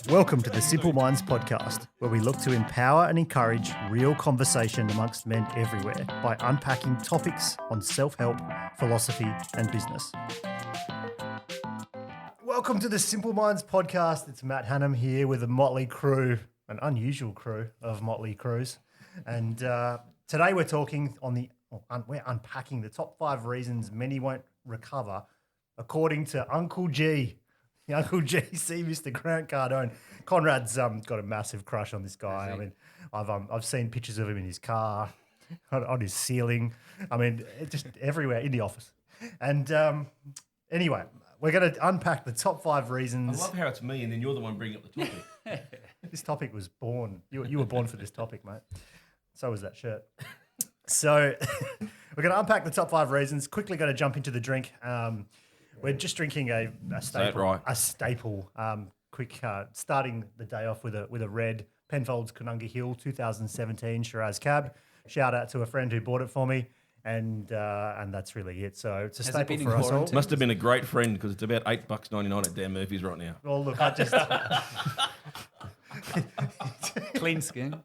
Welcome to the Simple Minds podcast, where we look to empower and encourage real conversation amongst men everywhere by unpacking topics on self-help, philosophy, and business. Welcome to the Simple Minds podcast. It's Matt Hannum here with a motley crew, an unusual crew of motley crews. And today we're talking we're unpacking the top 5 reasons many won't recover, according to Uncle G. The Uncle GC, Mr. Grant Cardone. Conrad's got a massive crush on this guy. I mean, I've seen pictures of him in his car, on his ceiling. I mean, just everywhere in the office. And anyway, we're going to unpack the top 5 reasons. I love how it's me and then you're the one bringing up the topic. This topic was born. You were born for this topic, mate. So was that shirt. So we're going to unpack the top 5 reasons. Quickly going to jump into the drink. We're just drinking a staple. Right. A staple. Starting the day off with a red Penfolds Conunga Hill 2017 Shiraz Cab. Shout out to a friend who bought it for me, and that's really it. So it's a staple for us all. Must have been a great friend because it's about $8.99 at Dan Murphy's right now. Well, look, I just clean skin.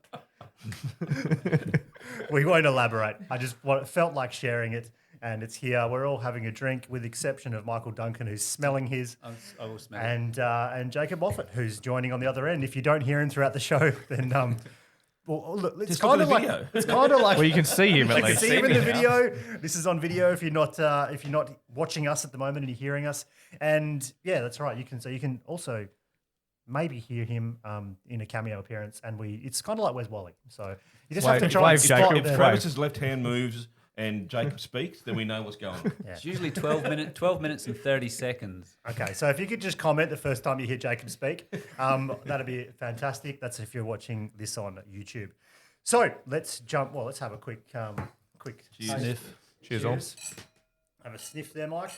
We won't elaborate. I just felt like sharing it. And it's here. We're all having a drink, with the exception of Michael Duncan, who's smelling his, I will smell it. And Jacob Moffat, who's joining on the other end. If you don't hear him throughout the show, then well, look, it's kind of like well, you can see him at you can least. see him in the video. This is on video. If you're not watching us at the moment and you're hearing us, and yeah, that's right. You can also maybe hear him in a cameo appearance, and it's kind of like Where's Wally. So you just have to try and spot If Travis's left hand moves and Jacob speaks, then we know what's going on. Yeah. It's usually 12 minutes and 30 seconds. Okay, so if you could just comment the first time you hear Jacob speak, that'd be fantastic. That's if you're watching this on YouTube. So let's jump. Well, let's have a quick Cheers. Sniff. Cheers, all. Have a sniff there, Mike.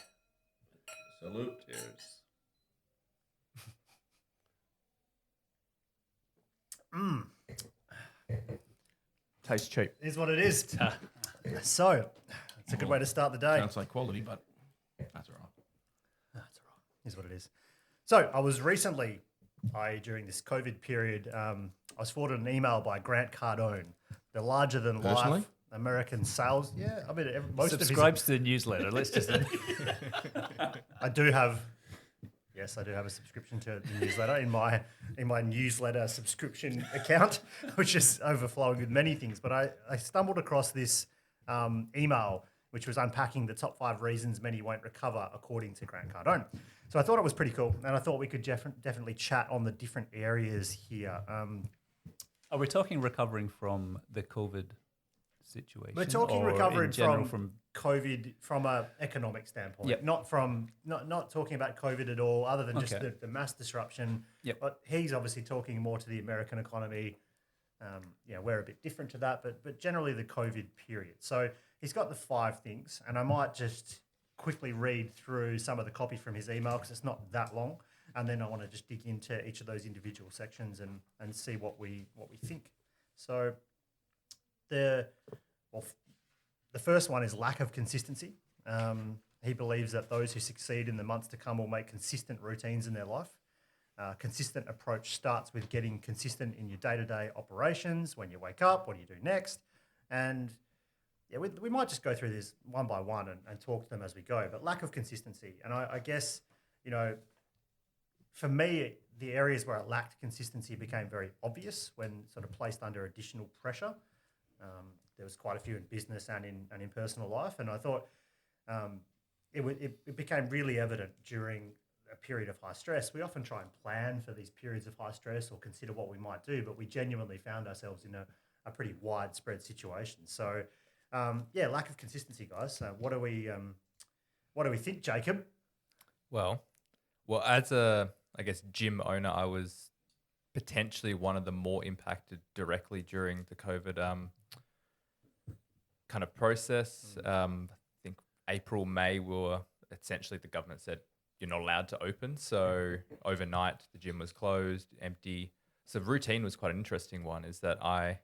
Salute. Cheers. Tastes cheap. Here's what it is. So it's a good way to start the day. Can't say quality, but that's all right. That's all right. Here's what it is. So I was recently, during this COVID period, I was forwarded an email by Grant Cardone, the larger-than-life American sales. Yeah, I mean, most subscribes to the newsletter. Let's just. I do have a subscription to the newsletter in my newsletter subscription account, which is overflowing with many things. But I stumbled across this email, which was unpacking the top 5 reasons many won't recover, according to Grant Cardone. So I thought it was pretty cool, and I thought we could definitely chat on the different areas here. Are we talking recovering from the COVID situation? We're talking or recovering in general from COVID from an economic standpoint, Yep. not talking about COVID at all, other than just the mass disruption. Yep. But he's obviously talking more to the American economy. We're a bit different to that, but generally the COVID period. So he's got the 5 things, and I might just quickly read through some of the copy from his email because it's not that long, and then I want to just dig into each of those individual sections and see what we think. So the first one is lack of consistency. He believes that those who succeed in the months to come will make consistent routines in their life. Consistent approach starts with getting consistent in your day-to-day operations. When you wake up, what do you do next? And yeah, we might just go through this one by one and talk to them as we go. But lack of consistency, and I guess, for me, the areas where it lacked consistency became very obvious when sort of placed under additional pressure. There was quite a few in business and in personal life, and I thought it became really evident during a period of high stress. We often try and plan for these periods of high stress or consider what we might do, but we genuinely found ourselves in a pretty widespread situation. So, lack of consistency, guys. So what do we think, Jacob? Well, as a, gym owner, I was potentially one of the more impacted directly during the COVID kind of process. I think April, May essentially the government said you're not allowed to open. So overnight the gym was closed, empty. So routine was quite an interesting one, is that I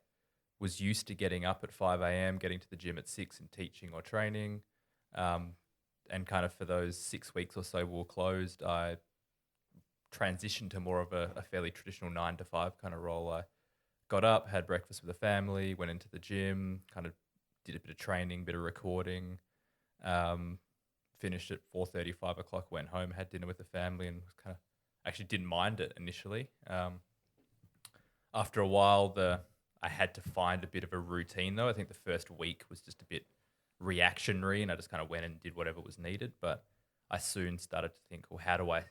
was used to getting up at 5 a.m., getting to the gym at 6 and teaching or training. And kind of for those 6 weeks or so we were closed, I transitioned to more of a fairly traditional 9 to 5 kind of role. I got up, had breakfast with the family, went into the gym, kind of did a bit of training, bit of recording, finished at 4:30, 5 o'clock, went home, had dinner with the family, and kind of actually didn't mind it initially. After a while, I had to find a bit of a routine though. I think the first week was just a bit reactionary, and I just kind of went and did whatever was needed. But I soon started to think, well, how do I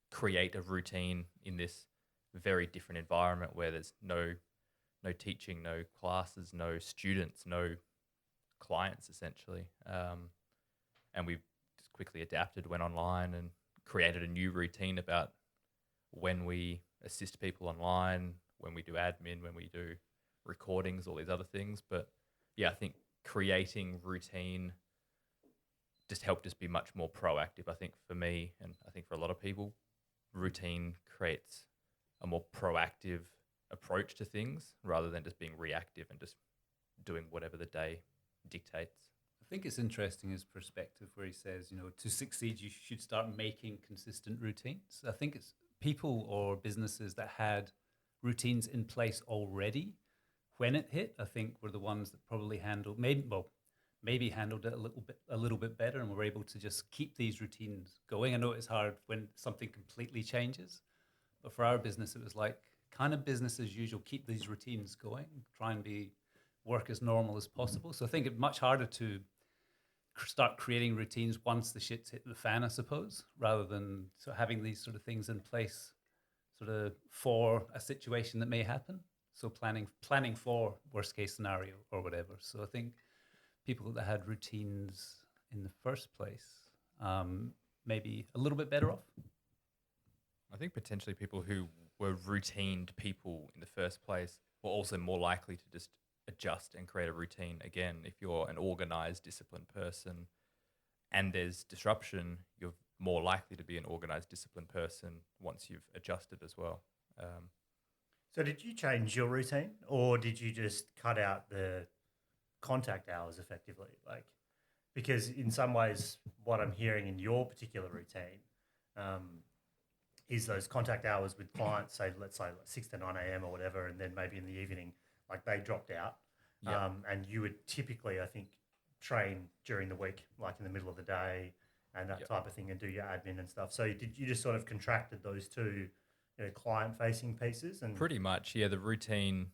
create a routine in this very different environment where there's no teaching, no classes, no students, no clients essentially. And we just quickly adapted, went online and created a new routine about when we assist people online, when we do admin, when we do recordings, all these other things. But yeah, I think creating routine just helped us be much more proactive. I think for me, and I think for a lot of people, routine creates a more proactive approach to things rather than just being reactive and just doing whatever the day dictates. I think it's interesting his perspective where he says, to succeed, you should start making consistent routines. I think it's people or businesses that had routines in place already when it hit, I think were the ones that probably maybe handled it a little bit better and were able to just keep these routines going. I know it's hard when something completely changes, but for our business, it was like kind of business as usual, keep these routines going, try and work as normal as possible. So I think it's much harder to start creating routines once the shit's hit the fan, I suppose, rather than having these sort of things in place sort of for a situation that may happen. So planning for worst case scenario or whatever. So I think people that had routines in the first place maybe a little bit better off. I think potentially people who were routined people in the first place were also more likely to just adjust and create a routine. Again, if you're an organized, disciplined person and there's disruption, you're more likely to be an organized, disciplined person once you've adjusted as well. So did you change your routine, or did you just cut out the contact hours effectively? Because in some ways, what I'm hearing in your particular routine is those contact hours with clients, say, let's say 6 to 9 a.m. or whatever, and then maybe in the evening, they dropped out. Yeah. And you would typically, I think, train during the week, like in the middle of the day and that type of thing, and do your admin and stuff. So did you just sort of contracted those two client-facing pieces? And Pretty much, yeah. The routine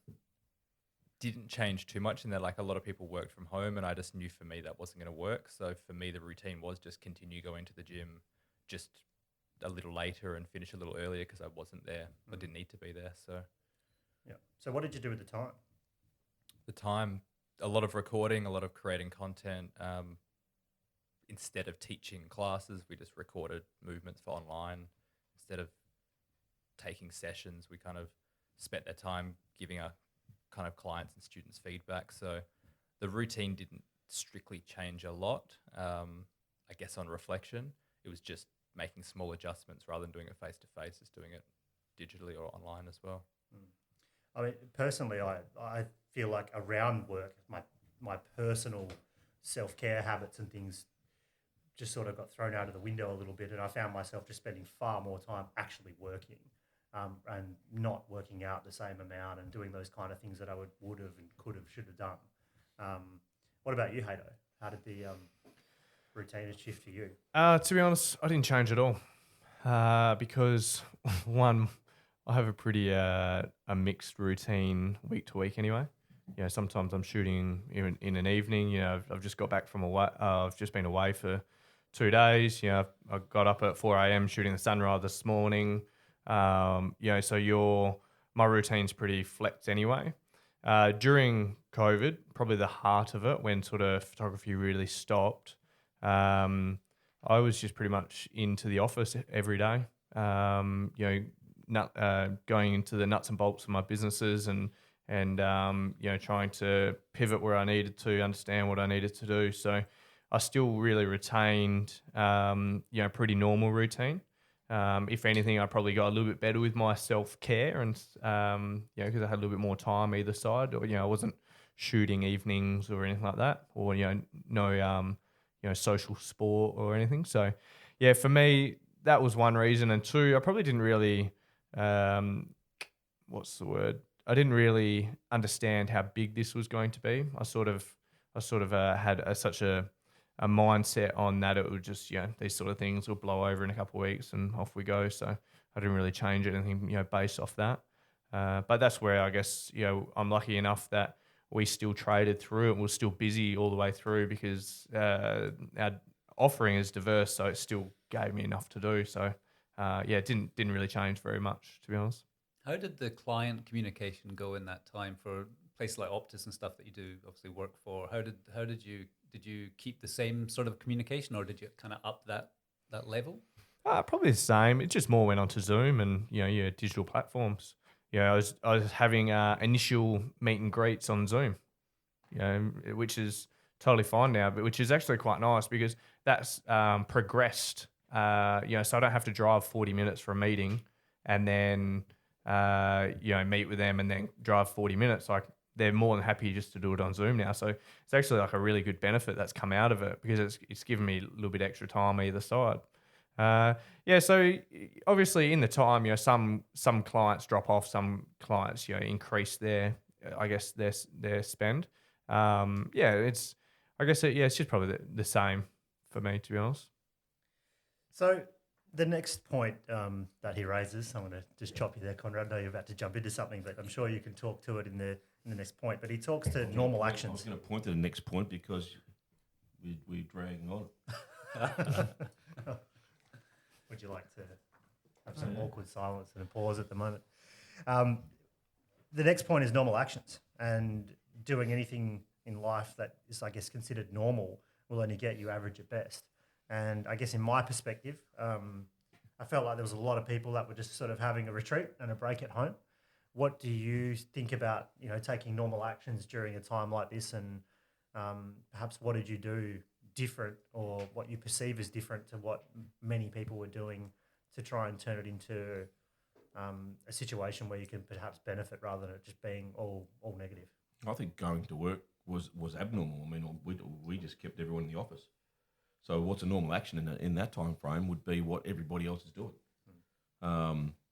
didn't change too much in that, a lot of people worked from home, and I just knew for me that wasn't going to work. So for me, the routine was just continue going to the gym just a little later and finish a little earlier because I wasn't there. I didn't need to be there. So yeah. So what did you do at the time? the time, a lot of recording, a lot of creating content. Instead of teaching classes, we just recorded movements for online. Instead of taking sessions, we kind of spent that time giving our kind of clients and students feedback. So the routine didn't strictly change a lot. I guess on reflection, it was just making small adjustments rather than doing it face-to-face, just doing it digitally or online as well. I mean, personally, I feel like around work, my personal self-care habits and things just sort of got thrown out of the window a little bit, and I found myself just spending far more time actually working and not working out the same amount and doing those kind of things that I would have and could have, should have done. What about you, Hato? How did the routine shift for you? To be honest, I didn't change at all because, one, I have a pretty a mixed routine week to week anyway. You know, sometimes I'm shooting in an evening. You know, I've just got back from away. I've just been away for 2 days. You know, I got up at 4 a.m. shooting the sunrise this morning. You know, so my routine's pretty flexed anyway. During COVID, probably the heart of it, when sort of photography really stopped, I was just pretty much into the office every day. You know, going into the nuts and bolts of my businesses and you know, trying to pivot where I needed to, understand what I needed to do. So I still really retained, you know, pretty normal routine. If anything, I probably got a little bit better with my self-care and, you know, because I had a little bit more time either side, or, you know, I wasn't shooting evenings or anything like that, or, you know, no, you know, social sport or anything. So yeah, for me, that was one reason, and two, I probably didn't really, what's the word? I didn't really understand how big this was going to be. I sort of had such a mindset on that it would just, these sort of things will blow over in a couple of weeks and off we go. So I didn't really change anything, based off that. But that's where I guess, I'm lucky enough that we still traded through it. We're still busy all the way through because our offering is diverse, so it still gave me enough to do. So it didn't really change very much, to be honest. How did the client communication go in that time for places like Optus and stuff that you do obviously work for? How did you keep the same sort of communication, or did you kind of up that level? Probably the same. It just more went onto Zoom and digital platforms. I was having initial meet and greets on Zoom, which is totally fine now, but which is actually quite nice because that's progressed. So I don't have to drive 40 minutes for a meeting and then meet with them and then drive 40 minutes. Like they're more than happy just to do it on Zoom now. So it's actually like a really good benefit that's come out of it because it's given me a little bit extra time either side. So obviously in the time, some clients drop off, some clients, increase their spend. It's just probably the same for me, to be honest. So the next point that he raises, I'm going to just chop you there, Conrad. I know you're about to jump into something, but I'm sure you can talk to it in the next point. But he talks to normal actions. I was going to point to the next point because we're dragging on. Would you like to have some awkward silence and a pause at the moment? The next point is normal actions, and doing anything in life that is, I guess, considered normal will only get you average at best. And I guess in my perspective, I felt like there was a lot of people that were just sort of having a retreat and a break at home. What do you think about, taking normal actions during a time like this, and perhaps what did you do different, or what you perceive as different to what many people were doing to try and turn it into a situation where you can perhaps benefit rather than it just being all negative? I think going to work was abnormal. I mean, we just kept everyone in the office. So what's a normal action in that time frame would be what everybody else is doing.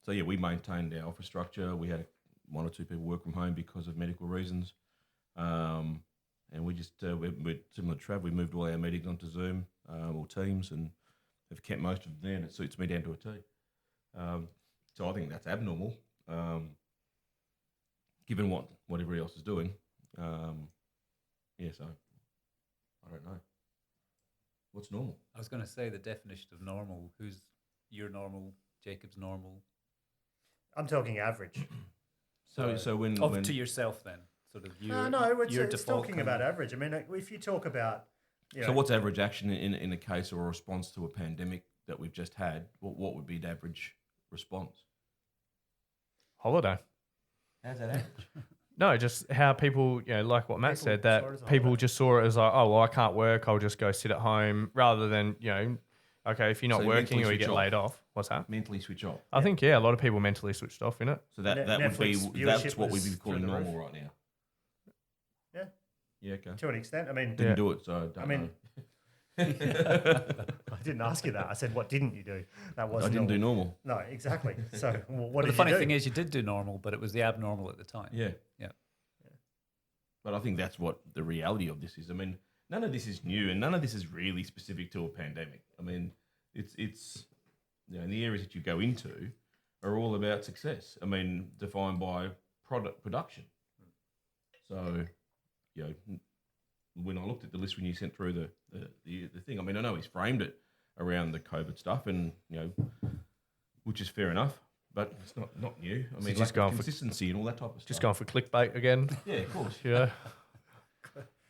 We maintained our office structure. We had one or two people work from home because of medical reasons. And we just, we're similar to Trav, we moved all our meetings onto Zoom or Teams and have kept most of them there, and it suits me down to a T. So I think that's abnormal, given what everybody else is doing. So I don't know. What's normal? I was going to say the definition of normal. Who's your normal? Jacob's normal? I'm talking average. So when to yourself then? Sort of it's talking about average. I mean, if you talk about... So what's average action in a case or a response to a pandemic that we've just had? What would be the average response? Holiday. How's that average? No, just how people, like what Matt said, that people just saw it as like, oh, well, I can't work, I'll just go sit at home, rather than, okay, if you're not working or you get laid off. What's that? Mentally switch off. I think, a lot of people mentally switched off, innit? So that would be, that's what we'd be calling normal right now. Yeah. Yeah, okay. To an extent. I mean... Didn't do it, so I don't know. I didn't ask you that. I said, what didn't you do? That wasn't I didn't do normal. No, exactly. So what did the funny you do? thing is you did do normal, but it was the abnormal at the time. Yeah. Yeah. But I think that's what the reality of this is. I mean, none of this is new and none of this is really specific to a pandemic. I mean, it's the areas that you go into are all about success. I mean, defined by product production. So, when I looked at the list when you sent through the thing, I mean, I know he's framed it around the COVID stuff and, which is fair enough. But it's not new. I mean, just going consistency and all that type of stuff. Just going for clickbait again. Yeah, of course.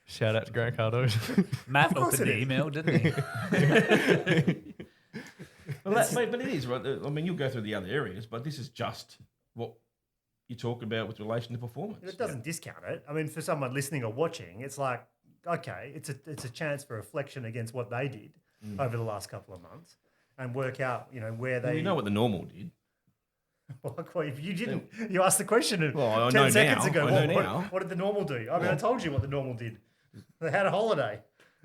Shout out to Grant Cardo. Matt opened the email, didn't he? But it is, right? I mean, you'll go through the other areas, but this is just what you talk about with relation to performance. It doesn't discount it. I mean, for someone listening or watching, it's like, okay, it's a chance for reflection against what they did over the last couple of months and work out, where they... We know what the normal did. Well, if you didn't, you asked the question 10 seconds ago. Now. What did the normal do? I mean, I told you what the normal did. They had a holiday,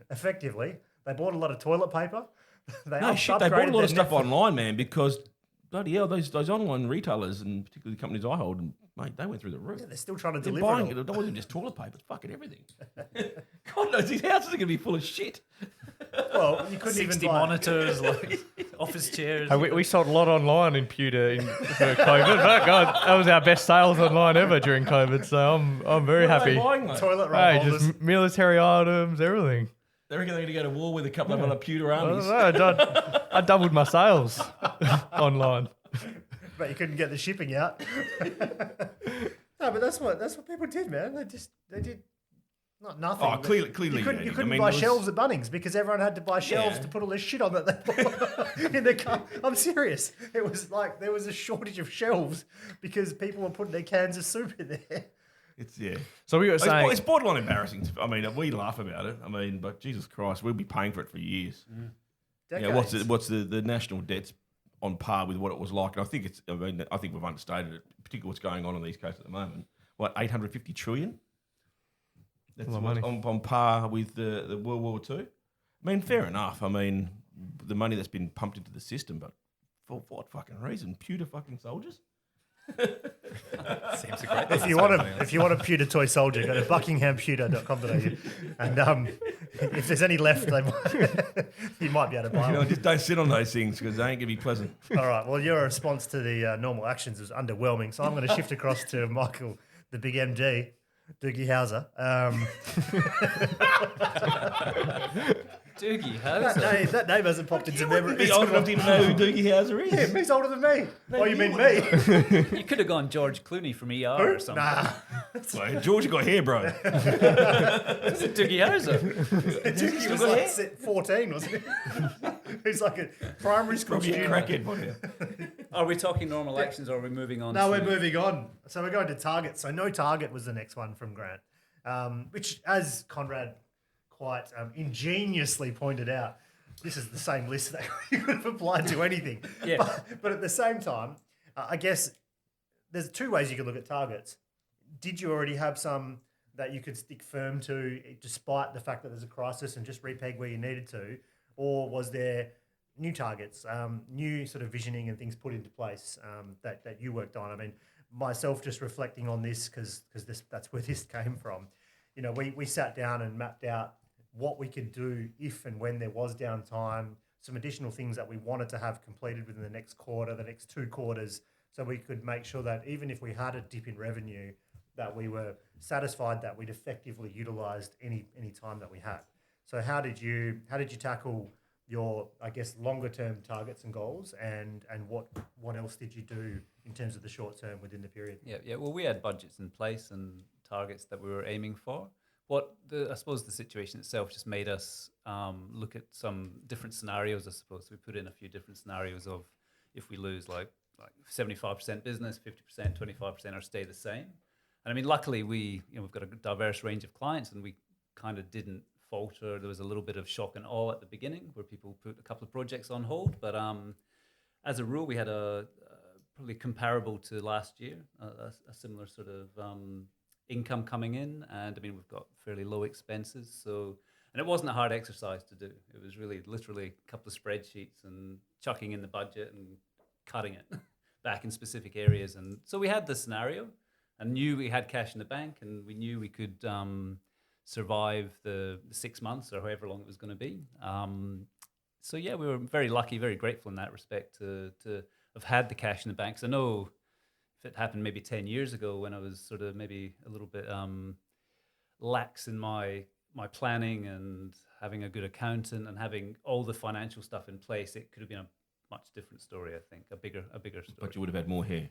effectively. They bought a lot of toilet paper. They No shit, they bought a upgraded lot of their stuff Netflix. online, man, because bloody hell, those online retailers and particularly the companies I hold, mate, they went through the roof. Yeah, they're still trying to They're deliver buying it. it. It wasn't just toilet paper, it's fucking everything. God knows these houses are going to be full of shit. Well, you couldn't even 60 buy monitors, like office chairs. We sold a lot online in pewter for COVID. But God, that was our best sales online ever during COVID. So I'm very What are they happy. buying, mate? toilet roll Hey, holders. just military items, everything. They reckon they're going to go to war with a couple of other pewter I armies. don't know, I doubled my sales online. But you couldn't get the shipping out. No, but that's what people did, man. They did not nothing. Oh, but clearly, you they couldn't, did. you I couldn't mean, buy there was- shelves at Bunnings because everyone had to buy shelves Yeah. to put all this shit on that they bought in the car. I'm serious. It was like there was a shortage of shelves because people were putting their cans of soup in there. It's, yeah. So we were saying, It's borderline embarrassing. I mean, we laugh about it. I mean, but Jesus Christ, we'll be paying for it for years. Yeah, Decades. what's the national debt's on par with what it was like? And I think we've understated it, particularly what's going on the East Coast at the moment. What, 850 trillion? That's A lot of what's money. on par with the World War II. I mean, fair enough. I mean, the money that's been pumped into the system, but for what fucking reason? Pewter fucking soldiers? Seems a great. If you want a pewter toy soldier, go to buckinghampewter.com.au and if there's any left, you might be able to buy You know, one. just don't sit on those things because they ain't gonna be pleasant. All right. Well, your response to the normal actions was underwhelming, so I'm going to shift across to Michael, the big MD, Doogie Howser. Doogie Howser. That name hasn't popped into memory. Be old enough to even know who Doogie Howser is. Him, he's older than me. Oh, you mean me? You could have gone George Clooney from ER or something. Nah. Well, George got hair, bro. This is Doogie Howser. He was like 14, wasn't he? He's like a primary school Probably a student. crackhead, wasn't he? Are we talking normal actions or are we moving on? No, to... we're moving on. So we're going to Target. So no Target was the next one from Grant, which, as Conrad quite ingeniously pointed out, this is the same list that you could have applied to anything. Yeah. But at the same time, I guess there's two ways you could look at targets. Did you already have some that you could stick firm to despite the fact that there's a crisis and just repeg where you needed to? Or was there new targets, new sort of visioning and things put into place that you worked on? I mean, myself just reflecting on this because that's where this came from. You know, we sat down and mapped out what we could do if and when there was downtime, some additional things that we wanted to have completed within the next quarter, the next 2 quarters, so we could make sure that even if we had a dip in revenue, that we were satisfied that we'd effectively utilised any time that we had. So how did you tackle your, I guess, longer term targets and goals, and what else did you do in terms of the short term within the period? Yeah. Well, we had budgets in place and targets that we were aiming for. I suppose the situation itself just made us look at some different scenarios. I suppose we put in a few different scenarios of if we lose like 75% business, 50%, 25%, or stay the same. And I mean, luckily we've got a diverse range of clients, and we kind of didn't falter. There was a little bit of shock and awe at the beginning where people put a couple of projects on hold, but as a rule, we had a probably comparable to last year, a similar sort of income coming in, and I mean we've got fairly low expenses, so, and it wasn't a hard exercise to do. It was really literally a couple of spreadsheets and chucking in the budget and cutting it back in specific areas. And so we had the scenario and knew we had cash in the bank, and we knew we could survive the 6 months or however long it was going to be. So yeah, we were very lucky, very grateful in that respect to have had the cash in the bank. 'Cause I know if it happened maybe 10 years ago when I was sort of maybe a little bit lax in my planning and having a good accountant and having all the financial stuff in place, it could have been a much different story, I think, a bigger story. But you would have had more hair.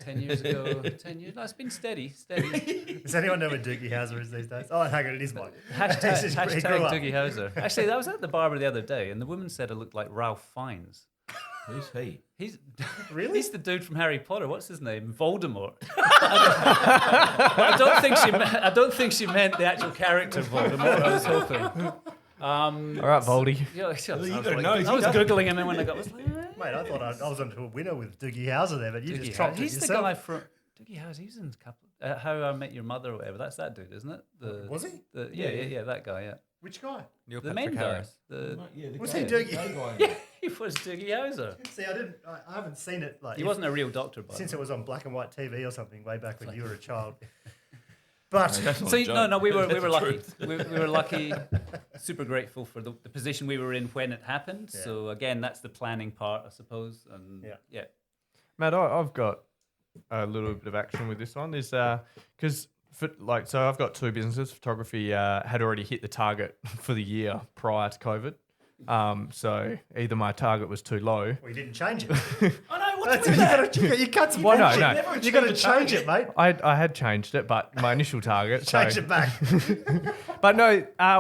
10 years ago, 10 years, no, it's been steady. Does anyone know what Doogie Howser is these days? Oh, hang on, it is Mike. Hashtag He grew up. Doogie Howser. Actually, I was at the barber the other day, and the woman said I looked like Ralph Fiennes. Who's he? He's Really? He's the dude from Harry Potter. What's his name? Voldemort. I don't think she meant the actual character Voldemort. I was hoping. All right, Voldy. Yeah, I was gotta know, I was googling him, and when I got, I was like, Mate, I thought I was onto a winner with Doogie Howser there, but you Doogie just chopped Howser. it He's yourself. the guy from Doogie Howser. He's in a couple. How I Met Your Mother or whatever. That's that dude, isn't it? Was he? Yeah, that guy. Yeah. Which guy? Neil The Patrick main guy. Harris. Was he doing it? He was Doogie Howser. See, I haven't seen it. Like He wasn't a real doctor, by since the it way. was on black and white TV or something way back when you were a child. But That's not So a joke. no, we were That's the lucky. truth. We were lucky. Super grateful for the position we were in when it happened. Yeah. So again, that's the planning part, I suppose. And yeah. Matt, I've got a little bit of action with this one. Is because so I've got two businesses. Photography had already hit the target for the year prior to COVID. So either my target was too low. we didn't change it. Oh no, what's That's, you can't Well, no, mention. You got to change it, mate. I had changed it, but my initial target. Change so, it back. But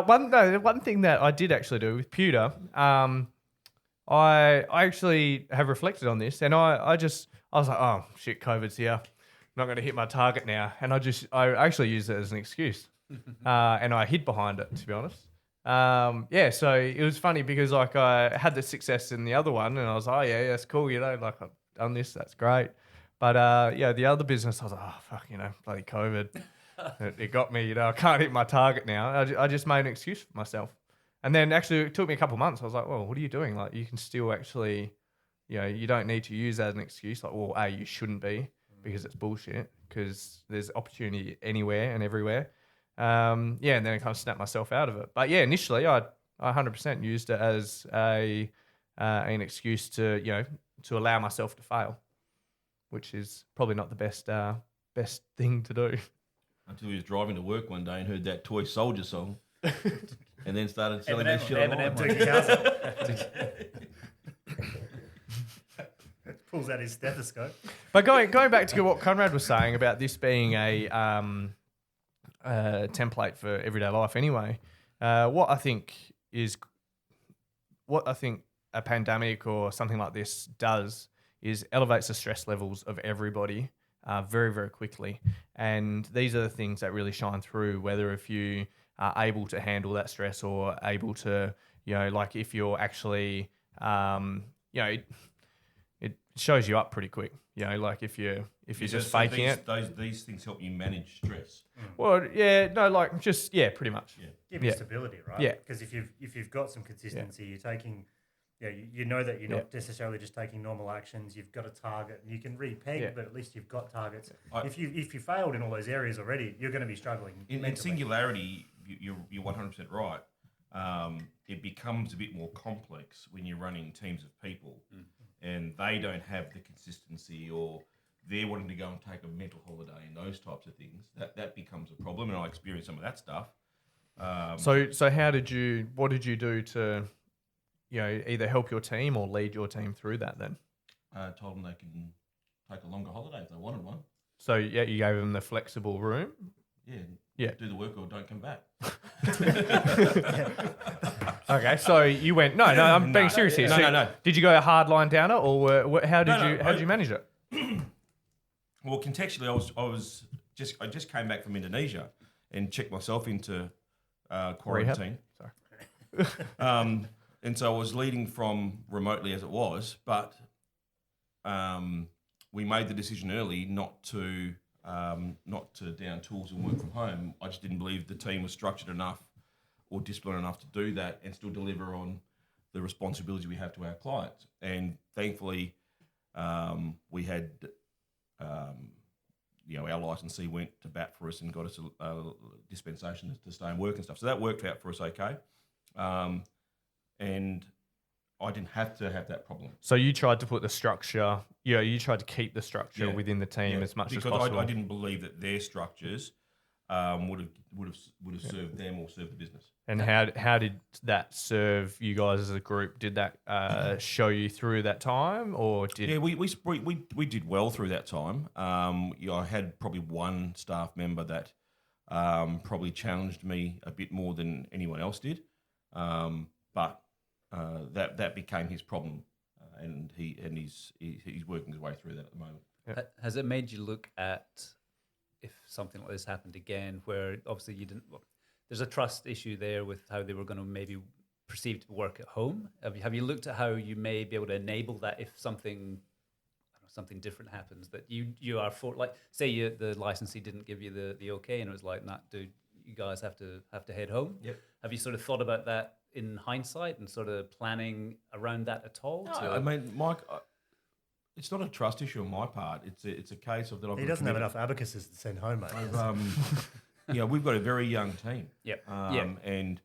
one thing that I did actually do with Pewter, I actually have reflected on this, and I was like, oh shit, COVID's here, I'm not going to hit my target now, and I actually used it as an excuse, and I hid behind it, to be honest. So it was funny because like I had the success in the other one, and I was like, oh yeah, that's cool, like I've done this, that's great. But the other business, I was like, oh fuck, bloody COVID, it got me, I can't hit my target now. I just made an excuse for myself. And then actually it took me a couple of months. I was like, well, what are you doing? Like you can still actually, you don't need to use that as an excuse. Like, well, you shouldn't be because it's bullshit because there's opportunity anywhere and everywhere. And then I kind of snapped myself out of it. But yeah, initially I 100% used it as an excuse to allow myself to fail, which is probably not the best thing to do. Until he was driving to work one day and heard that Toy Soldier song, and then started selling that shit online. Doogie Howser. Pulls out his stethoscope. But going back to what Conrad was saying about this being a template for everyday life anyway, what I think a pandemic or something like this does is elevates the stress levels of everybody very, very quickly. And these are the things that really shine through, whether if you are able to handle that stress or able to, like if you're actually, it shows you up pretty quick. Like if you're just faking it. These things help you manage stress. Well, pretty much. Yeah. Give you stability, right? Yeah. Because if you've got some consistency, you're taking, you know that you're not necessarily just taking normal actions. You've got a target, and you can repeg, but at least you've got targets. If you failed in all those areas already, you're going to be struggling. In singularity, you're 100% right. It becomes a bit more complex when you're running teams of people, and they don't have the consistency, or they're wanting to go and take a mental holiday and those types of things. That becomes a problem, and I experienced some of that stuff. So what did you do to, either help your team or lead your team through that then? Told them they can take a longer holiday if they wanted one. So you gave them the flexible room? Yeah. Do the work or don't come back. Okay, so you went, no, I'm being serious here. No. Did you go a hard line downer, or how did you manage it? Well, contextually, I just came back from Indonesia and checked myself into quarantine. Sorry. And so I was leading from remotely as it was, but we made the decision early not to down tools and work from home. I just didn't believe the team was structured enough or disciplined enough to do that and still deliver on the responsibility we have to our clients. And thankfully, we had, our licensee went to bat for us and got us a dispensation to stay and work and stuff. So that worked out for us okay. And I didn't have to have that problem. So you tried to put the structure, you tried to keep the structure within the team as much as possible. Because I didn't believe that their structures would have served them or served the business. And how did that serve you guys as a group? Did that show you through that time, or did? Yeah, we did well through that time. I had probably one staff member that probably challenged me a bit more than anyone else did, but that became his problem, and he's working his way through that at the moment. Yeah. Has it made you look at if something like this happened again, where obviously you didn't? Well, there's a trust issue there with how they were going to maybe perceive to work at home. Have you looked at how you may be able to enable that if something different happens, that you are for, like say the licensee didn't give you the okay and it was like, nah, dude, you guys have to head home. Yep. Have you sort of thought about that in hindsight and sort of planning around that at all? No, I mean, Mike, it's not a trust issue on my part. It's a case of that I've He got doesn't have enough abacuses to send home, mate. We've got a very young team. Yep. And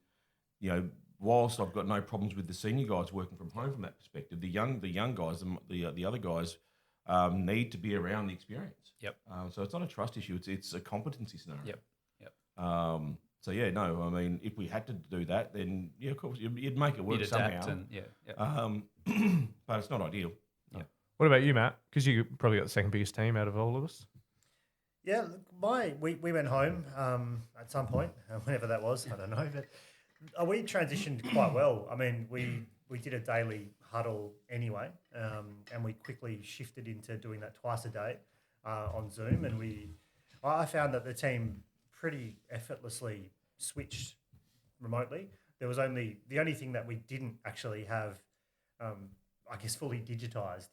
whilst I've got no problems with the senior guys working from home from that perspective, the young guys, the other guys, need to be around the experience. Yep. So it's not a trust issue. It's a competency scenario. Yep. So I mean, if we had to do that, then of course you'd make it work You'd somehow. adapt and But it's not ideal. What about you, Matt? Because you probably got the second biggest team out of all of us. Yeah, we went home at some point, whenever that was, I don't know. But we transitioned quite well. I mean, we did a daily huddle anyway, and we quickly shifted into doing that twice a day on Zoom. And I found that the team pretty effortlessly switched remotely. There was the only thing that we didn't actually have, I guess, fully digitized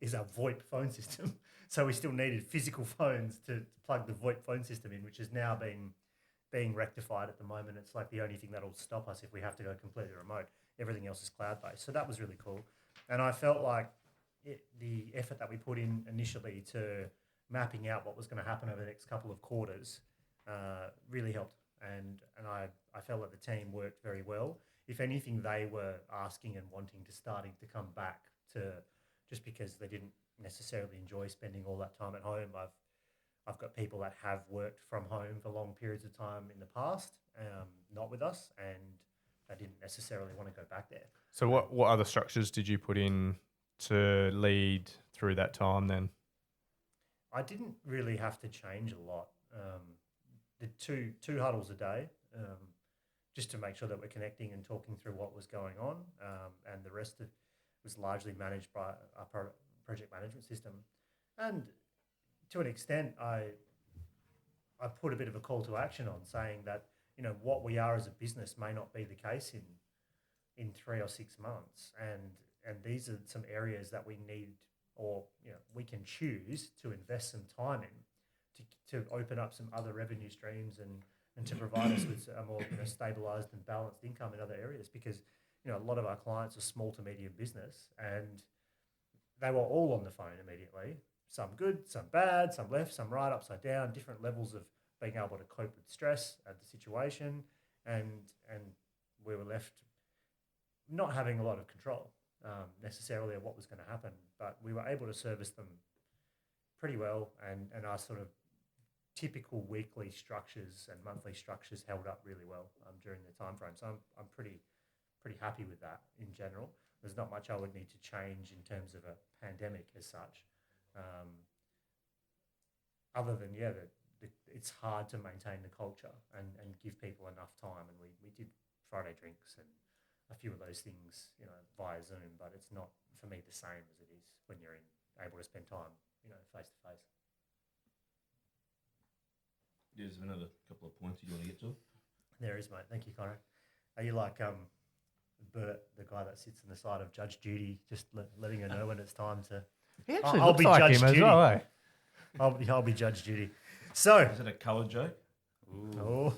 is our VoIP phone system. So we still needed physical phones to plug the VoIP phone system in, which is now being rectified at the moment. It's like the only thing that'll stop us if we have to go completely remote. Everything else is cloud-based. So that was really cool. And I felt like the effort that we put in initially to mapping out what was going to happen over the next couple of quarters really helped. And I felt that the team worked very well. If anything, they were asking and wanting to starting to come back to, just because they didn't necessarily enjoy spending all that time at home. I've got people that have worked from home for long periods of time in the past, not with us, and they didn't necessarily want to go back there. So what other structures did you put in to lead through that time then? I didn't really have to change a lot. The two huddles a day, just to make sure that we're connecting and talking through what was going on, and the rest of was largely managed by our project management system. And to an extent, I put a bit of a call to action on saying that, what we are as a business may not be the case in 3 or 6 months. And these are some areas that we need, or we can choose to invest some time in to open up some other revenue streams and to provide us with a more stabilized and balanced income in other areas, because a lot of our clients are small to medium business, and they were all on the phone immediately. Some good, some bad, some left, some right, upside down, different levels of being able to cope with stress at the situation, and we were left not having a lot of control necessarily of what was going to happen, but we were able to service them pretty well, and our sort of typical weekly structures and monthly structures held up really well during the time frame. So I'm pretty happy with that in general. There's not much I would need to change in terms of a pandemic as such, other than it's hard to maintain the culture and give people enough time. And we did Friday drinks and a few of those things via Zoom, but it's not for me the same as it is when you're able to spend time face to face. There's another couple of points you want to get to. There is, mate. Thank you, Conrad. Are you like Bert, the guy that sits on the side of Judge Judy, just letting her know when it's time to... He actually I'll looks be like Judge him as Judy. well, eh? I'll be Judge Judy. So... Is it a coloured joke? Oh,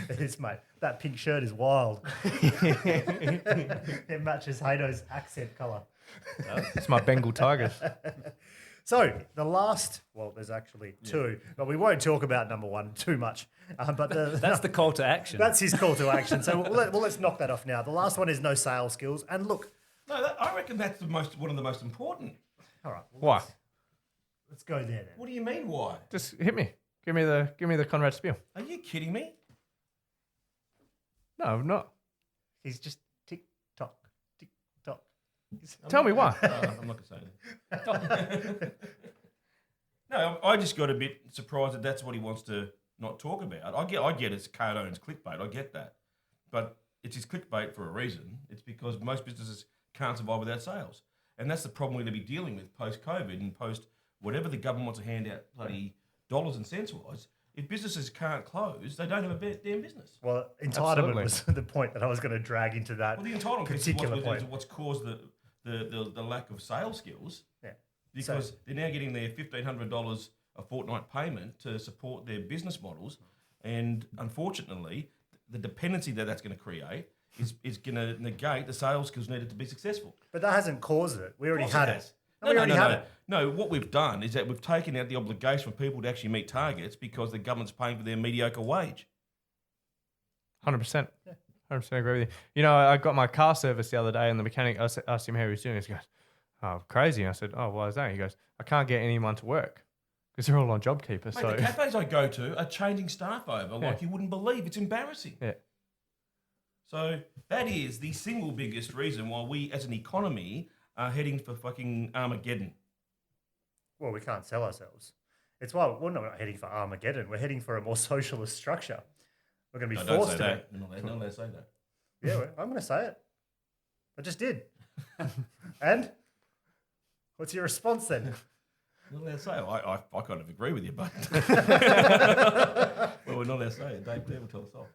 it is, mate. That pink shirt is wild. It matches Hado's accent colour. It's my Bengal Tigers. So the last, there's actually two, but we won't talk about number one too much. But that's the call to action. That's his call to action. So let's knock that off now. The last one is no sales skills. And look, No, I reckon that's one of the most important. all right, Why? let's go there then. What do you mean, why? Just hit me. Give me the Conrad spiel. Are you kidding me? No, I'm not. He's just tick tock. Tell me why. I'm not going to say anything. No, I just got a bit surprised that that's what he wants to not talk about. I get it's Cardone's clickbait. I get that. But it's his clickbait for a reason. It's because most businesses can't survive without sales. And that's the problem we're going to be dealing with post-COVID and post whatever the government wants to hand out bloody dollars and cents wise. If businesses can't close, they don't have a damn business. Well, entitlement Absolutely. was the point that I was going to drag into that Well, the entitlement piece particular is point. what's caused the lack of sales skills. Yeah. Because they're now getting their $1,500 a fortnight payment to support their business models, And unfortunately, the dependency that that's going to create is going to negate the sales skills needed to be successful. But that hasn't caused it. We already Of course had it it. has. No, we already had it. No, what we've done is that we've taken out the obligation for people to actually meet targets because the government's paying for their mediocre wage. 100%. 100% agree with you. You know, I got my car service the other day, and the mechanic, I asked him how he was doing. He goes, "Oh, crazy." And I said, "Oh, why is that?" He goes, "I can't get anyone to work because they're all on JobKeeper." Mate, So the cafes I go to are changing staff over like you wouldn't believe. It's embarrassing. yeah, So that is the single biggest reason why we as an economy are heading for fucking Armageddon. Well, we can't sell ourselves. It's why we're not heading for Armageddon. We're heading for a more socialist structure. We're going to be No, don't forced say to. that. You're not allowed to say that. Yeah, I'm going to say it. I just did. And what's your response then? You're not allowed to say it. I kind of agree with you, but well, we're not allowed to say it. Dave will tell us off.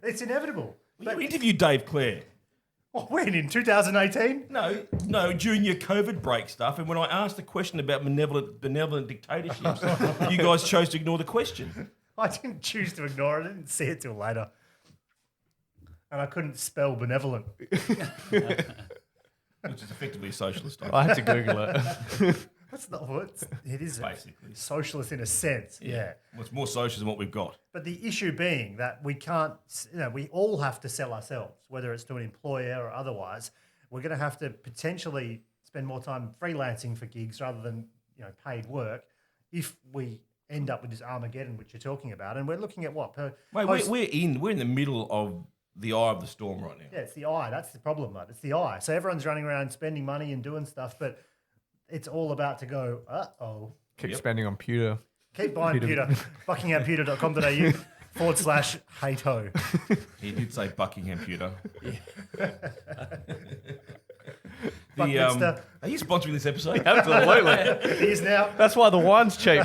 It's inevitable. Well, you interviewed Dave Clare. Oh, when in 2018? No, during your COVID break stuff, and when I asked a question about benevolent dictatorships, you guys chose to ignore the question. I didn't choose to ignore it. I didn't see it till later. And I couldn't spell benevolent. Which is effectively a socialist. I had to Google it. That's not what it is. Basically. Socialist in a sense, yeah. Well, it's more social than what we've got. But the issue being that we can't, we all have to sell ourselves, whether it's to an employer or otherwise. We're going to have to potentially spend more time freelancing for gigs rather than, paid work if we end up with this Armageddon, which you're talking about. And we're looking at what? We're in the middle of the eye of the storm right now. Yeah, it's the eye. That's the problem, mate. It's the eye. So everyone's running around spending money and doing stuff, but it's all about to go, uh-oh. Keep spending on pewter. Keep buying pewter. buckinghamputer.com.au/hato. He did say Buckingham Pewter. Buckminster. Are you sponsoring this episode? Absolutely. He is now. That's why the wine's cheap.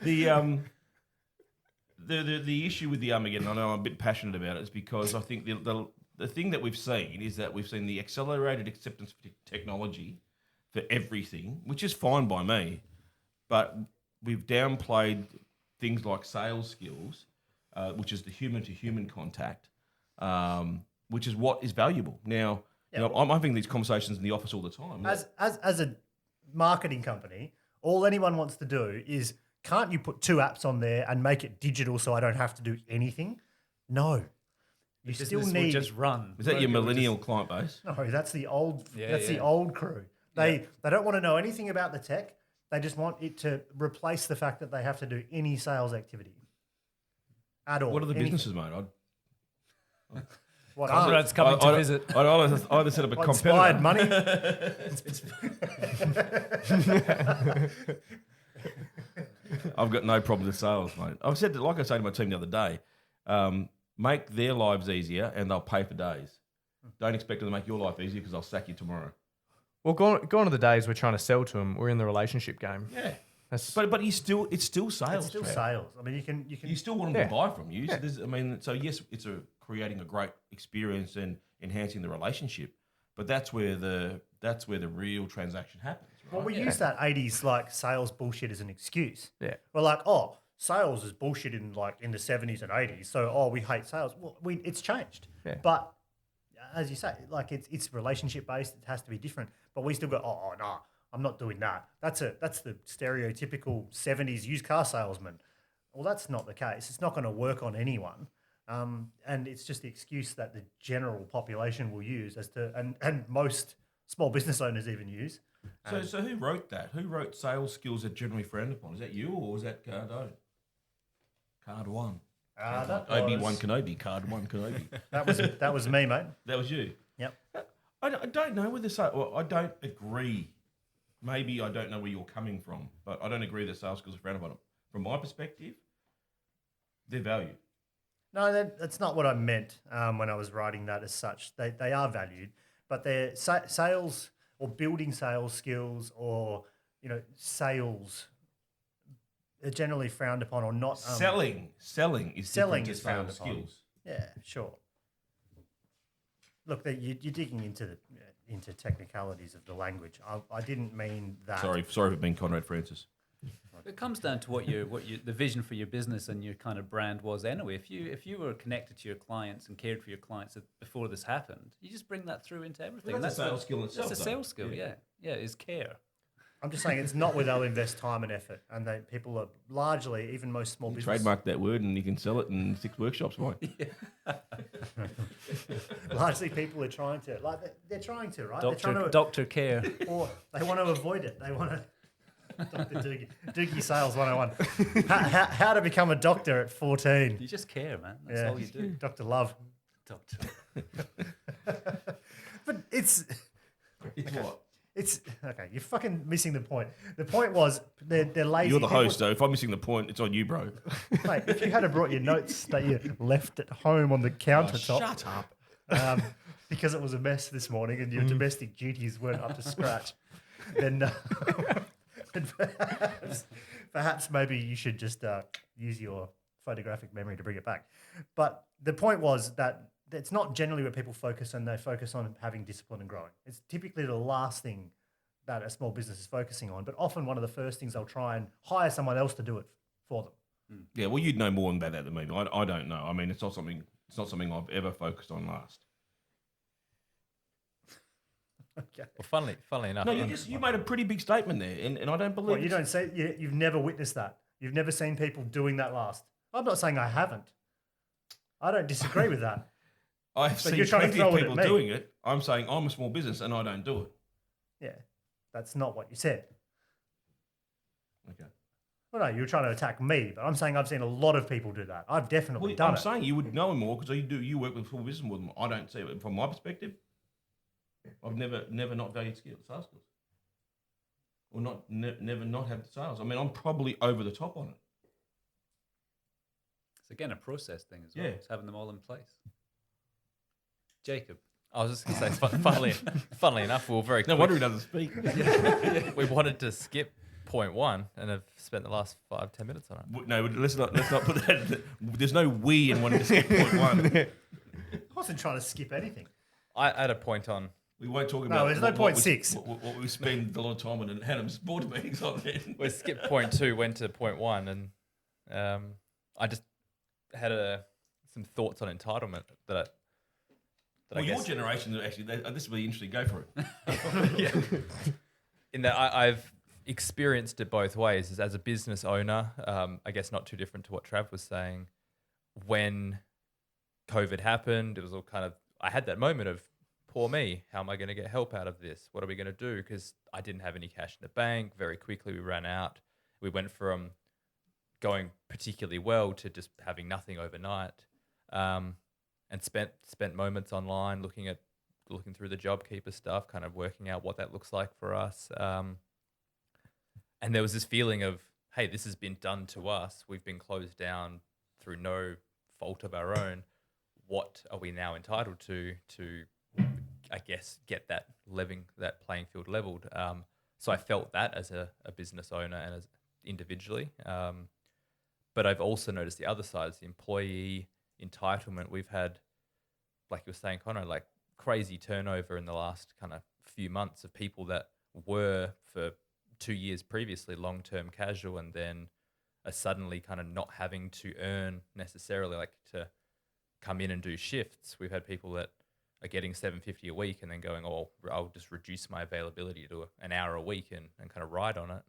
The issue with the Armageddon, I know I'm a bit passionate about it, is because I think the thing that we've seen is that we've seen the accelerated acceptance of technology for everything, which is fine by me, but we've downplayed things like sales skills, which is the human-to-human contact, which is what is valuable. Now, I'm having these conversations in the office all the time. As a marketing company, all anyone wants to do is, can't you put 2 apps on there and make it digital so I don't have to do anything? No. You still Business will need. just run. Is that your millennial client base? No, that's the old. Yeah, that's the old crew. They don't want to know anything about the tech. They just want it to replace the fact that they have to do any sales activity at all. What are the Anything. businesses, mate? What Conrad's coming to visit. I'd either set up a What competitor. inspired money? I've got no problem with sales, mate. I've said that, like I said to my team the other day, make their lives easier and they'll pay for days. Don't expect them to make your life easier because I'll sack you tomorrow. Well, gone are the days we're trying to sell to them. We're in the relationship game. Yeah. That's, But it's still sales. It's still Trev. sales. I mean, you can. You still want them to buy from you. So yes, it's creating a great experience and enhancing the relationship. But that's where the real transaction happens. Right? Well, we use that 80s like sales bullshit as an excuse. Yeah. We're like, sales is bullshit in the 70s and 80s. So we hate sales. Well, it's changed. Yeah. But as you say, like it's relationship based. It has to be different. But we still go, no, I'm not doing that. That's the stereotypical 70s used car salesman. Well, that's not the case. It's not going to work on anyone. And it's just the excuse that the general population will use and most small business owners even use. So who wrote that? Who wrote sales skills are generally frowned upon? Is that you or was that Cardo? Card one. Obi-Wan Kenobi. Card one Kenobi. That was me, mate. That was you. Yep. I don't know whether I don't agree. Maybe I don't know where you're coming from, but I don't agree that sales skills are frowned upon. From my perspective, they're valued. No, that's not what I meant when I was writing that as such. They are valued, but they're sales or building sales skills or, sales are generally frowned upon or not. Selling is Selling different to is frowned sales upon. skills. Yeah, sure. Look, you're digging into into technicalities of the language. I didn't mean that. Sorry for being Conrad Francis. It comes down to what the vision for your business and your kind of brand was anyway. If you were connected to your clients and cared for your clients before this happened, you just bring that through into everything. Well, that's a sales skill in itself, That's a though. sales skill, yeah. Is care. I'm just saying it's not where they'll invest time and effort, and people are largely, even most small business. Trademark that word and you can sell it in 6 workshops, right? Largely, people are trying to they're trying to, right? They're trying to, Doctor care. or they want to avoid it. They want to. Dr. Doogie Sales 101. How to become a doctor at 14. You just care, man. That's all you do. Dr. Love. Doctor. But it's what? It's okay. You're fucking missing the point. The point was they're lazy. You're the host, so if I'm missing the point, it's on you, bro. Mate, if you had brought your notes that you left at home on the countertop, Shut up. because it was a mess this morning and your domestic duties weren't up to scratch, then perhaps maybe you should just use your photographic memory to bring it back. But the point was that it's not generally where people focus on. They focus on having discipline and growing. It's typically the last thing that a small business is focusing on, but often one of the first things they'll try and hire someone else to do it for them. Yeah, well, you'd know more about that than me. I don't know. I mean, it's not something I've ever focused on last. Okay. Well, funnily enough. No, you made a pretty big statement there, and I don't believe Well, you don't say you've never witnessed that. You've never seen people doing that last. I'm not saying I haven't. I don't disagree with that. I've seen you're trying to plenty of throw it at people me. doing it. I'm saying I'm a small business and I don't do it. Yeah, that's not what you said. Okay. Well, no, you were trying to attack me, but I'm saying I've seen a lot of people do that. I've definitely Well, done I'm it. saying you would know more because you work with small business with them. I don't see it from my perspective. I've never not valued sales skills, or never not have the sales. I mean, I'm probably over the top on it. It's again a process thing as well. Yeah. It's having them all in place. Jacob. I was just going to say, funnily enough, we were very No quick. wonder he doesn't speak. We wanted to skip point 1 and have spent the last 5-10 minutes on it. No, let's not put that. There's no we in wanting to skip point 1. I wasn't trying to skip anything. I had a point on. We won't talk No, about. there's no point 6. What we spend a lot of time on in Hannum's board meetings on. Then. We skipped point 2, went to point 1, and I just had some thoughts on entitlement that I Your guess generation actually. This will be interesting. Go for it. in that I've experienced it both ways. As a business owner, I guess not too different to what Trav was saying. When COVID happened, it was all kind of. I had that moment of, poor me, how am I going to get help out of this? What are we going to do? Because I didn't have any cash in the bank. Very quickly, we ran out. We went from going particularly well to just having nothing overnight, and spent moments online looking through the JobKeeper stuff, kind of working out what that looks like for us. And there was this feeling of, hey, this has been done to us. We've been closed down through no fault of our own. What are we now entitled to, I guess, get that playing field leveled? So I felt that as a business owner and as individually. But I've also noticed the other side is the employee entitlement. We've had, like you were saying, Connor, like crazy turnover in the last kind of few months of people that were for 2 years previously long-term casual and then are suddenly kind of not having to earn necessarily, like to come in and do shifts. We've had people that are getting $750 a week and then going, oh, I'll just reduce my availability to an hour a week and kind of ride on it.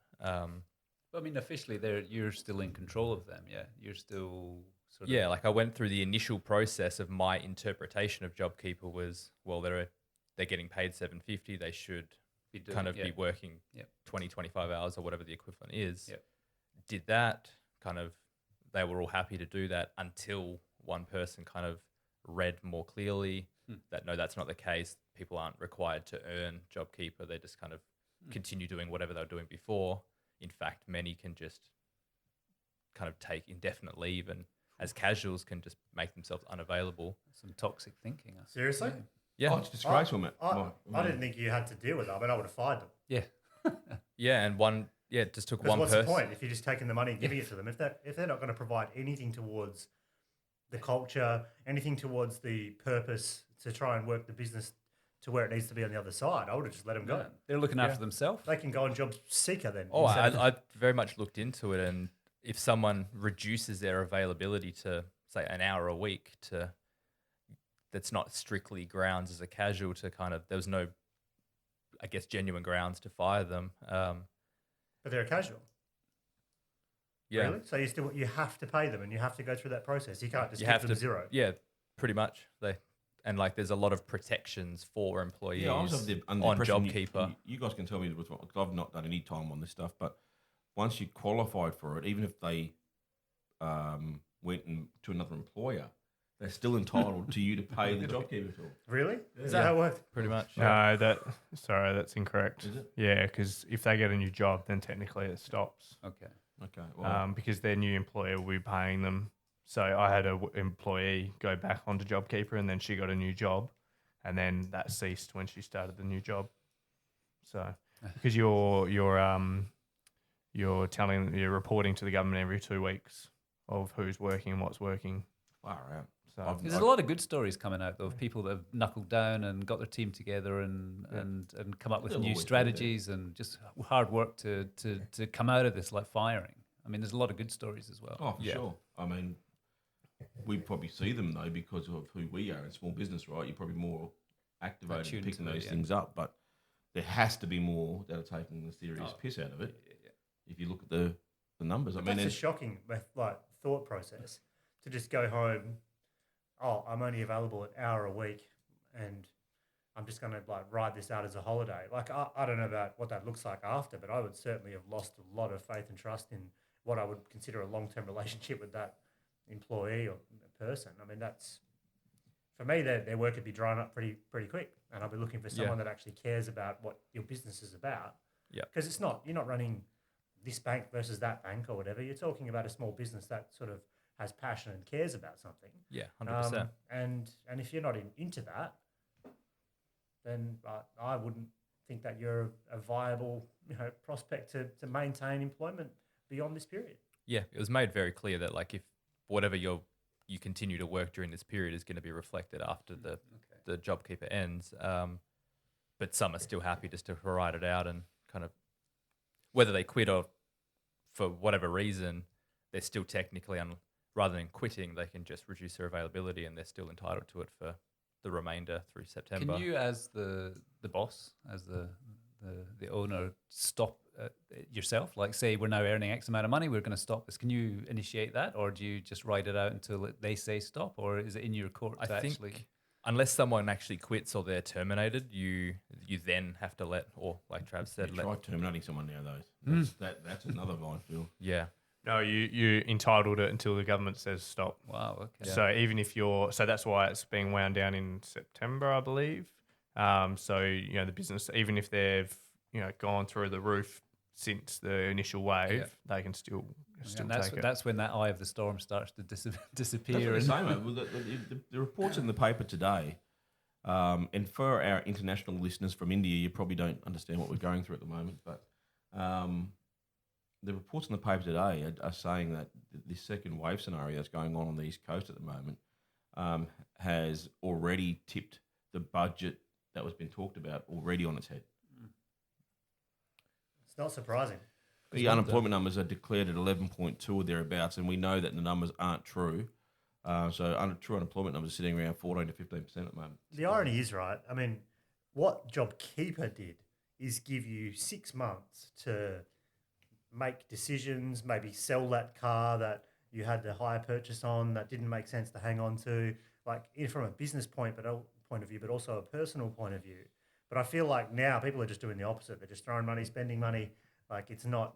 I mean, officially, you're still in control of them. Yeah, you're still sort of. Yeah, like I went through the initial process of my interpretation of JobKeeper was, well, they're getting paid $750. They should be working 20, 25 hours or whatever the equivalent is. Yep. Did that they were all happy to do that until one person kind of read more clearly that no, that's not the case. People aren't required to earn JobKeeper. They just kind of continue doing whatever they were doing before. In fact, many can just kind of take indefinite leave and as casuals can just make themselves unavailable. Some toxic thinking. Seriously? Yeah. Oh, it's disgraceful, mate. I didn't think you had to deal with that. I mean, I would have fired them. Yeah. Yeah, and it just took Because one what's person. the point if you're just taking the money and giving it to them? If they're not going to provide anything towards the culture, anything towards the purpose to try and work the business to where it needs to be on the other side. I would have just let them go. Yeah. They're looking after themselves. They can go on job seeker then. Oh, instead of- I very much looked into it, and if someone reduces their availability to say an hour a week, to that's not strictly grounds as a casual to kind of, there was no, I guess, genuine grounds to fire them. but they're a casual. Yeah, Really? So you have to pay them and you have to go through that process. You can't just you give have them to zero. Yeah, pretty much. And like there's a lot of protections for employees Yeah, I was under the on impression JobKeeper. You guys can tell me because I've not done any time on this stuff, but once you qualified for it, even if they went to another employer, they're still entitled to you to pay the JobKeeper tool. Really? Is Yeah. that how it works? Pretty much. No, that's incorrect. Is it? Yeah, because if they get a new job, then technically it stops. Okay. Okay. Well, Because their new employer will be paying them. So I had a employee go back onto JobKeeper, and then she got a new job, and then that ceased when she started the new job. So because you're reporting to the government every 2 weeks of who's working and what's working. far out. So There's a lot of good stories coming out though of people that have knuckled down and got their team together and come up with They'll new always be strategies and just hard work to come out of this like firing. I mean, there's a lot of good stories as well. Oh, for sure. I mean, we probably see them though because of who we are in small business, right? You're probably more activated Attuned and picking to it, those yeah. things up, but there has to be more that are taking the serious piss out of it. If you look at the numbers, I mean, That's a shocking thought process to just go home. Oh, I'm only available an hour a week, and I'm just going to ride this out as a holiday. I don't know about what that looks like after, but I would certainly have lost a lot of faith and trust in what I would consider a long-term relationship with that employee or person. I mean, that's for me. Their work would be drying up pretty quick, and I'll be looking for someone that actually cares about what your business is about. Yeah, because you're not running this bank versus that bank or whatever. You're talking about a small business that sort of has passion and cares about something. Yeah, 100%. And if you're not into that, then I wouldn't think that you're a viable prospect to maintain employment beyond this period. Yeah, it was made very clear that like if whatever you continue to work during this period is going to be reflected after the JobKeeper ends. But some are still happy just to ride it out and kind of whether they quit or for whatever reason, they're still technically rather than quitting, they can just reduce their availability and they're still entitled to it for the remainder through September. Can you, as the boss, as the owner, stop yourself? Like, say we're now earning X amount of money, we're going to stop this. Can you initiate that, or do you just ride it out until they say stop, or is it in your court to I think actually? unless someone actually quits or they're terminated, you then have to or like Trav said, try terminating someone nowadays. That's another minefield. yeah. no, you entitled it until the government says stop. Wow. Okay. So even if so that's why it's being wound down in September, I believe. So the business, even if they've gone through the roof since the initial wave, they can still And take it. that's when that eye of the storm starts to disappear. That's what I'm saying, mate. Well, the reports in the paper today, and for our international listeners from India, you probably don't understand what we're going through at the moment, but the reports in the paper today are saying that this second wave scenario that's going on the East Coast at the moment has already tipped the budget that was been talked about already on its head. It's not surprising. The unemployment numbers are declared at 11.2 or thereabouts, and we know that the numbers aren't true. So true unemployment numbers are sitting around 14 to 15% at the moment. The irony is, right, I mean, what JobKeeper did is give you 6 months to make decisions, maybe sell that car that you had the hire purchase on that didn't make sense to hang on to, from a business point of view, but also a personal point of view. But I feel like now people are just doing the opposite. They're just throwing money, spending money. It's not,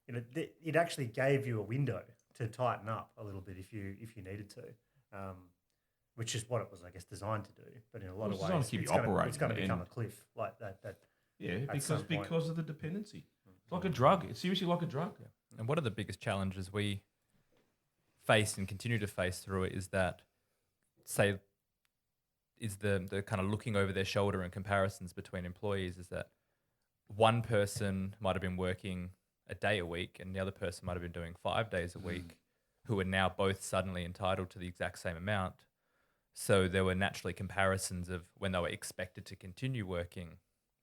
it actually gave you a window to tighten up a little bit if you needed to, which is what it was, I guess, designed to do. But in a lot of designed ways, to keep it's you operating, it's going to become and- a cliff like that. Yeah, At some because point. of the dependency. It's like a drug. It's seriously like a drug. And one of the biggest challenges we face and continue to face through it is that, is the kind of looking over their shoulder and comparisons between employees is that one person might have been working a day a week and the other person might have been doing 5 days a week, who are now both suddenly entitled to the exact same amount. So there were naturally comparisons of when they were expected to continue working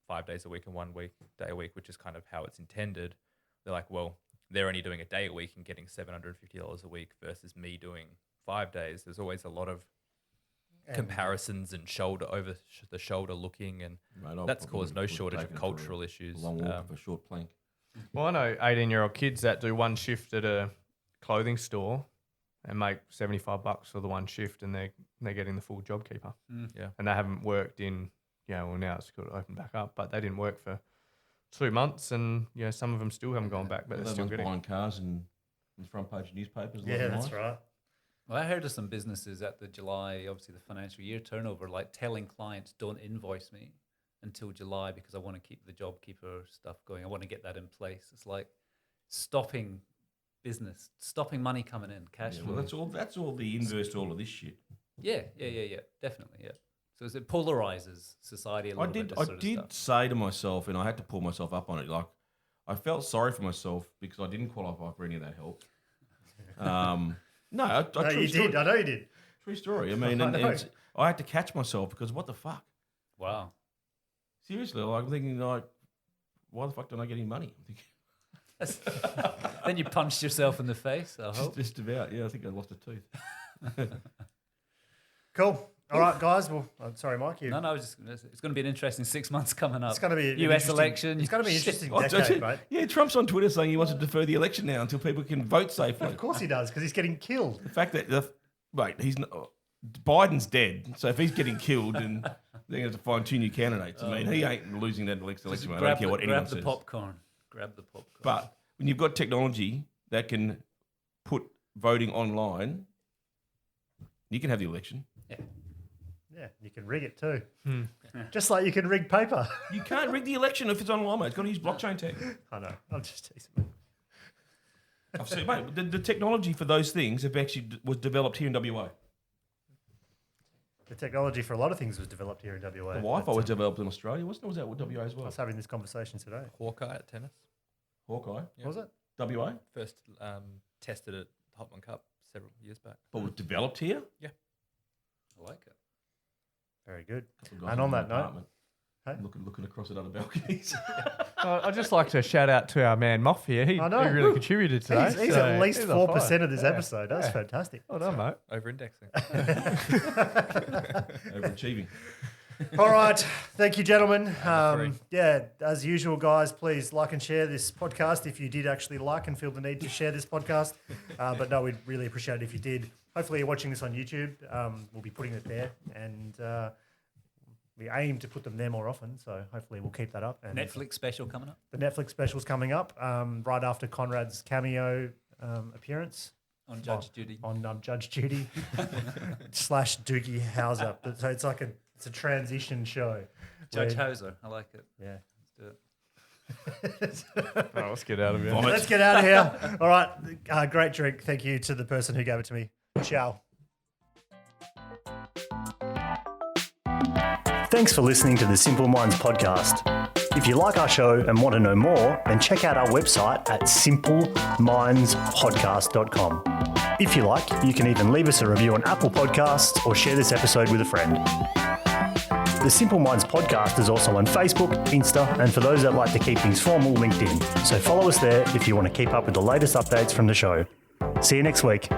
5 days a week and 1 day a week, which is kind of how it's intended. They're like, well, they're only doing a day a week and getting $750 a week versus me doing 5 days. There's always a lot of comparisons and shoulder over the shoulder looking, and that's caused no shortage of cultural issues. Long walk of a short plank. Well, I know 18-year-old kids that do one shift at a clothing store and make $75 for the one shift, and they're getting the full JobKeeper. Yeah, And they haven't worked in, well, now it's got to open back up, but they didn't work for 2 months, and some of them still haven't gone back, but they're still getting buying cars and the front page of newspapers. Yeah, that's right. Well, I heard of some businesses at the July, obviously the financial year turnover, like telling clients, don't invoice me until July because I want to keep the JobKeeper stuff going. I want to get that in place. It's like stopping business, stopping money coming in, cash flow. Well, that's all the inverse to all of this shit. Yeah, definitely, yeah. So it polarizes society a little bit. I did say to myself, and I had to pull myself up on it, like I felt sorry for myself because I didn't qualify for any of that help. No, you did. I know you did. True story. I mean, I had to catch myself because what the fuck? Wow. Seriously, like I'm thinking, like, why the fuck don't I get any money? I'm thinking, Then you punched yourself in the face, I hope. just about. Yeah, I think I lost a tooth. Cool. All right, guys. Well, I'm sorry, Mike. No, it's going to be an interesting 6 months coming up. It's going to be US election. It's going to be an interesting decade, mate. Yeah, Trump's on Twitter saying he wants to defer the election now until people can vote safely. Of course he does, because he's getting killed. The fact that Biden's dead, so if he's getting killed, then they're going to have to find 2 new candidates. I mean, he ain't losing that election. Mate. I don't care what anyone says. Grab the popcorn. But when you've got technology that can put voting online, you can have the election. Yeah, you can rig it too. Just like you can rig paper. You can't rig the election if it's online, mate. It's got to use blockchain tech. I know. I'm just teasing, mate. I've seen, mate, the technology for those things was developed here in WA. The technology for a lot of things was developed here in WA. The Wi-Fi was developed in Australia, wasn't it? Was that WA as I well? was having this conversation today. Hawkeye at tennis. Hawkeye. Yeah. Was it? WA? First tested at Hopman Cup several years back. But was developed here? Yeah. I like it. Very good. Couple of guys And on in that the note, apartment, hey? looking across at other balconies. I'd just like to shout out to our man Moff here. He I know. really contributed today. He's so at least he's on 4% fire. of this episode. That's fantastic. Well done, mate. Over-indexing. Overachieving. All right. Thank you, gentlemen. Number 3. As usual, guys, please like and share this podcast if you did actually like and feel the need to share this podcast. But no, we'd really appreciate it if you did. Hopefully you're watching this on YouTube. We'll be putting it there. And we aim to put them there more often. So hopefully we'll keep that up. And Netflix special coming up? the Netflix special's coming up right after Conrad's cameo appearance. On Judge Judy. On Judge Judy / Doogie Howser. So it's like it's a transition show. Judge where- Hauser. I like it. Yeah. Let's do it. Oh, let's get out of here. Let's get out of here. All right. Great drink. Thank you to the person who gave it to me. Ciao. Thanks for listening to the Simple Minds podcast. If you like our show and want to know more, then check out our website at simplemindspodcast.com. If you like, you can even leave us a review on Apple Podcasts or share this episode with a friend. The Simple Minds podcast is also on Facebook, Insta, and for those that like to keep things formal, LinkedIn. So follow us there if you want to keep up with the latest updates from the show. See you next week.